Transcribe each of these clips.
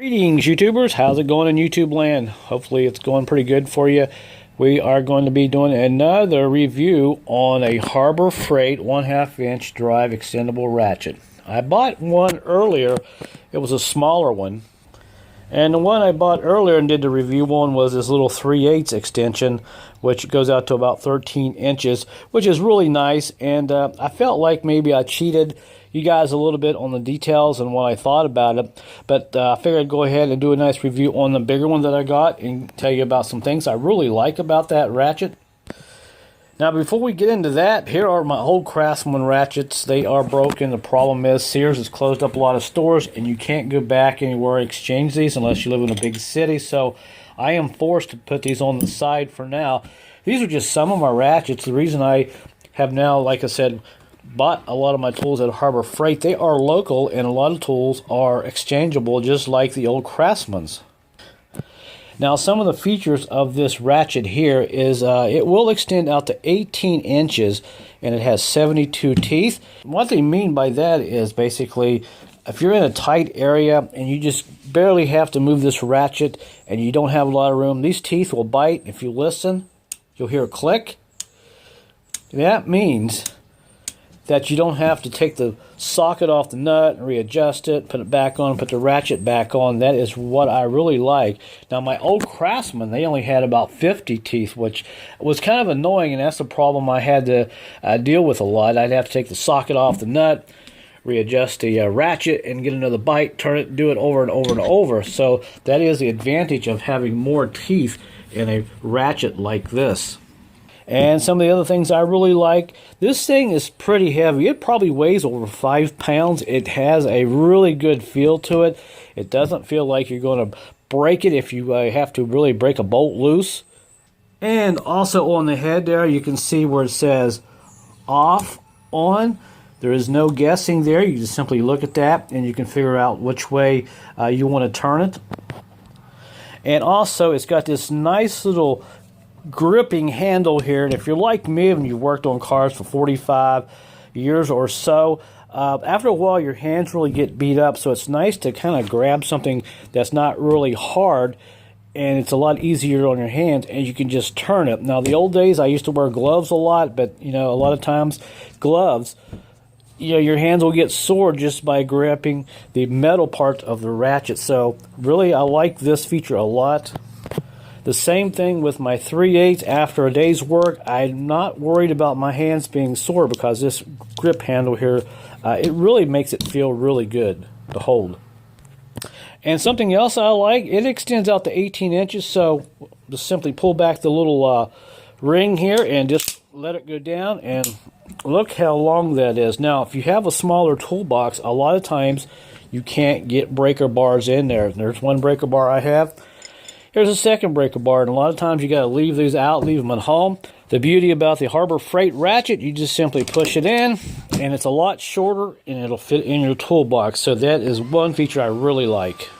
Greetings, YouTubers. How's it going in YouTube land? Hopefully it's going pretty good for you. We are going to be doing another review on a Harbor Freight 1/2 inch drive extendable ratchet. I bought one earlier. It was a smaller one. And the one I bought earlier and did the review on was this little 3/8 extension, which goes out to about 13 inches, which is really nice. And I felt like maybe I cheated you guys a little bit on the details and what I thought about it. But I figured I'd go ahead and do a nice review on the bigger one that I got and tell you about some things I really like about that ratchet. Now, before we get into that, here are my old Craftsman Ratchets. They are broken. The problem is Sears has closed up a lot of stores, and you can't go back anywhere and exchange these unless you live in a big city. So I am forced to put these on the side for now. These are just some of my ratchets. The reason I have now, like I said, bought a lot of my tools at Harbor Freight, they are local, and a lot of tools are exchangeable, just like the old Craftsman's. Now, some of the features of this ratchet here is it will extend out to 18 inches, and it has 72 teeth. What they mean by that is basically if you're in a tight area and you just barely have to move this ratchet and you don't have a lot of room, these teeth will bite. If you listen, you'll hear a click. That means that you don't have to take the socket off the nut and readjust it, put it back on, put the ratchet back on. That is what I really like. Now, my old Craftsman, they only had about 50 teeth, which was kind of annoying, and that's the problem I had to deal with a lot. I'd have to take the socket off the nut, readjust the ratchet, and get another bite, turn it, do it over and over and over. So that is the advantage of having more teeth in a ratchet like this. And some of the other things I really like, this thing is pretty heavy. It probably weighs over 5 pounds. It has a really good feel to it. It doesn't feel like you're going to break it if you have to really break a bolt loose. And also on the head there, you can see where it says off, on. There is no guessing there. You just simply look at that and you can figure out which way you want to turn it. And also it's got this nice little gripping handle here, and if you're like me and you've worked on cars for 45 years or so, after a while your hands really get beat up, so it's nice to kind of grab something that's not really hard, and it's a lot easier on your hands, and you can just turn it. Now, the old days I used to wear gloves a lot, but a lot of times gloves, your hands will get sore just by gripping the metal part of the ratchet. So really I like this feature a lot. The same thing with my 3/8 after a day's work. I'm not worried about my hands being sore because this grip handle here, it really makes it feel really good to hold. And something else I like, it extends out to 18 inches, so just simply pull back the little ring here and just let it go down, and look how long that is. Now, if you have a smaller toolbox, a lot of times you can't get breaker bars in there. There's one breaker bar I have. Here's a second breaker bar, and a lot of times you got to leave these out, leave them at home. The beauty about the Harbor Freight ratchet, you just simply push it in, and it's a lot shorter, and it'll fit in your toolbox. So that is one feature I really like.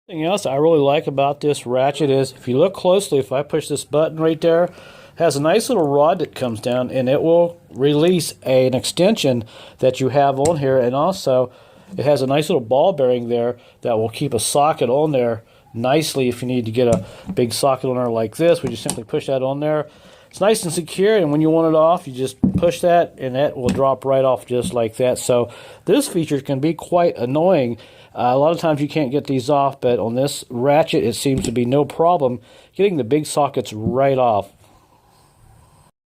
Something else I really like about this ratchet is, if you look closely, if I push this button right there, it has a nice little rod that comes down, and it will release an extension that you have on here, and also it has a nice little ball bearing there that will keep a socket on there nicely. If you need to get a big socket on there like this, we just simply push that on there. It's nice and secure, and when you want it off, you just push that and that will drop right off just like that. So this feature can be quite annoying. A lot of times you can't get these off, but on this ratchet it seems to be no problem getting the big sockets right off.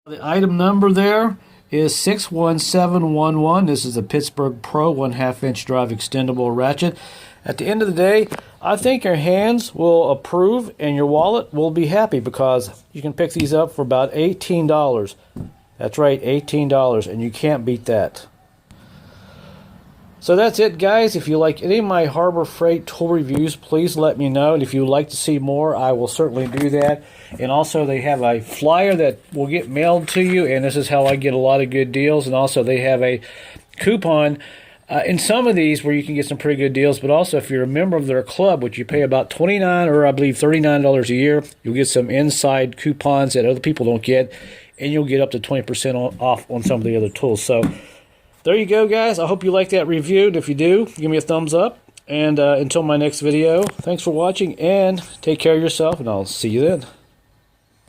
The item number there is 61711. This is a Pittsburgh Pro 1/2 inch drive extendable ratchet. At the end of the day, I think your hands will approve and your wallet will be happy, because you can pick these up for about $18. That's right, $18, and you can't beat that. So that's it, guys. If you like any of my Harbor Freight tool reviews, please let me know. And if you would like to see more, I will certainly do that. And also, they have a flyer that will get mailed to you, and this is how I get a lot of good deals. And also, they have a coupon in some of these where you can get some pretty good deals. But also, if you're a member of their club, which you pay about $29 or I believe $39 a year, you'll get some inside coupons that other people don't get, and you'll get up to 20% off on some of the other tools. So there you go, guys. I hope you liked that review, and if you do, give me a thumbs up. And until my next video, thanks for watching, and take care of yourself, and I'll see you then.